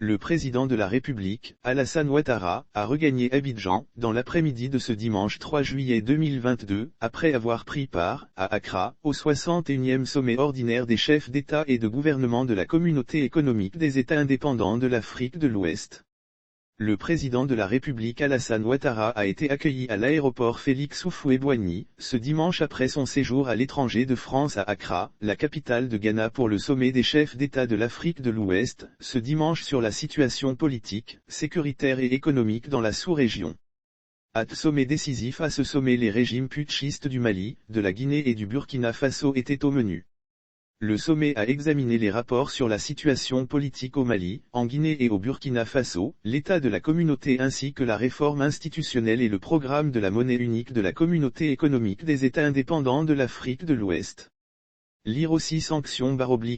Le président de la République, Alassane Ouattara, a regagné Abidjan, dans l'après-midi de ce dimanche 3 juillet 2022, après avoir pris part, à Accra, au 61e sommet ordinaire des chefs d'État et de gouvernement de la Communauté économique des États indépendants de l'Afrique de l'Ouest. Le président de la République Alassane Ouattara a été accueilli à l'aéroport Félix Houphouët-Boigny, ce dimanche après son séjour à l'étranger de France à Accra, la capitale de Ghana pour le sommet des chefs d'État de l'Afrique de l'Ouest, ce dimanche sur la situation politique, sécuritaire et économique dans la sous-région. Sommet décisif. À ce sommet, les régimes putschistes du Mali, de la Guinée et du Burkina Faso étaient au menu. Le sommet a examiné les rapports sur la situation politique au Mali, en Guinée et au Burkina Faso, l'état de la communauté ainsi que la réforme institutionnelle et le programme de la monnaie unique de la Communauté économique des États indépendants de l'Afrique de l'Ouest. Lire aussi sanctions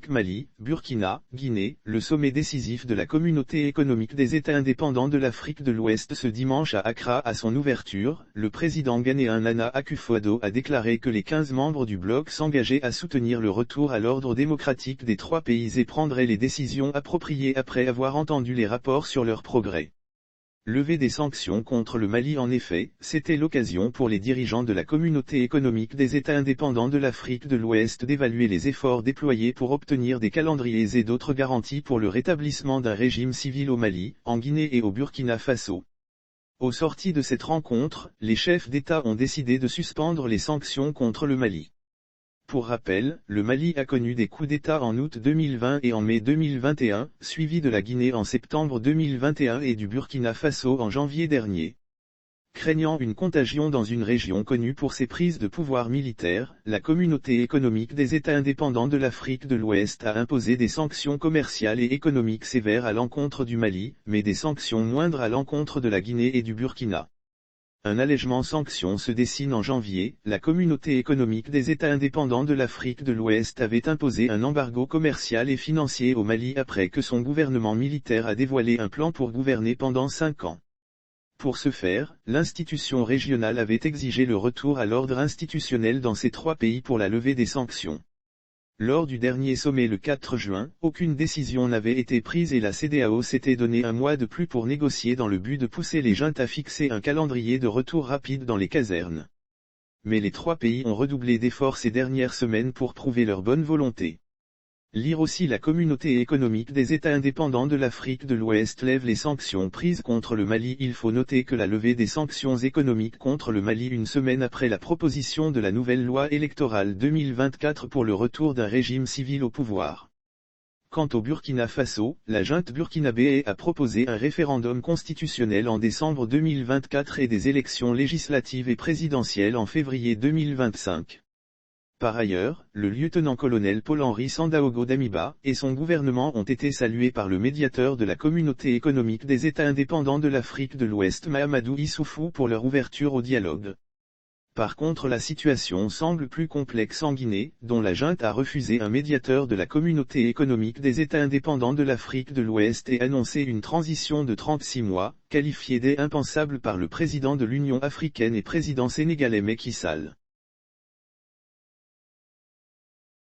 Mali, Burkina, Guinée, le sommet décisif de la Communauté économique des États indépendants de l'Afrique de l'Ouest ce dimanche à Accra. À son ouverture, le président ghanéen Nana Akufo-Addo a déclaré que les 15 membres du bloc s'engageaient à soutenir le retour à l'ordre démocratique des trois pays et prendraient les décisions appropriées après avoir entendu les rapports sur leur progrès. Lever des sanctions contre le Mali. En effet, c'était l'occasion pour les dirigeants de la Communauté économique des États indépendants de l'Afrique de l'Ouest d'évaluer les efforts déployés pour obtenir des calendriers et d'autres garanties pour le rétablissement d'un régime civil au Mali, en Guinée et au Burkina Faso. Au sorti de cette rencontre, les chefs d'État ont décidé de suspendre les sanctions contre le Mali. Pour rappel, le Mali a connu des coups d'État en août 2020 et en mai 2021, suivi de la Guinée en septembre 2021 et du Burkina Faso en janvier dernier. Craignant une contagion dans une région connue pour ses prises de pouvoir militaires, la Communauté économique des États indépendants de l'Afrique de l'Ouest a imposé des sanctions commerciales et économiques sévères à l'encontre du Mali, mais des sanctions moindres à l'encontre de la Guinée et du Burkina. Un allègement sanctions se dessine en janvier. La Communauté économique des États indépendants de l'Afrique de l'Ouest avait imposé un embargo commercial et financier au Mali après que son gouvernement militaire a dévoilé un plan pour gouverner pendant 5 ans. Pour ce faire, l'institution régionale avait exigé le retour à l'ordre institutionnel dans ces trois pays pour la levée des sanctions. Lors du dernier sommet le 4 juin, aucune décision n'avait été prise et la CEDEAO s'était donné un mois de plus pour négocier dans le but de pousser les juntes à fixer un calendrier de retour rapide dans les casernes. Mais les trois pays ont redoublé d'efforts ces dernières semaines pour prouver leur bonne volonté. Lire aussi la Communauté économique des États indépendants de l'Afrique de l'Ouest lève les sanctions prises contre le Mali. Il faut noter que la levée des sanctions économiques contre le Mali une semaine après la proposition de la nouvelle loi électorale 2024 pour le retour d'un régime civil au pouvoir. Quant au Burkina Faso, la junte burkinabé a proposé un référendum constitutionnel en décembre 2024 et des élections législatives et présidentielles en février 2025. Par ailleurs, le lieutenant-colonel Paul-Henri Sandaogo Damiba et son gouvernement ont été salués par le médiateur de la Communauté économique des États indépendants de l'Afrique de l'Ouest Mahamadou Issoufou pour leur ouverture au dialogue. Par contre, la situation semble plus complexe en Guinée, dont la junte a refusé un médiateur de la Communauté économique des États indépendants de l'Afrique de l'Ouest et annoncé une transition de 36 mois, qualifiée d'impensable par le président de l'Union africaine et président sénégalais Macky Sall.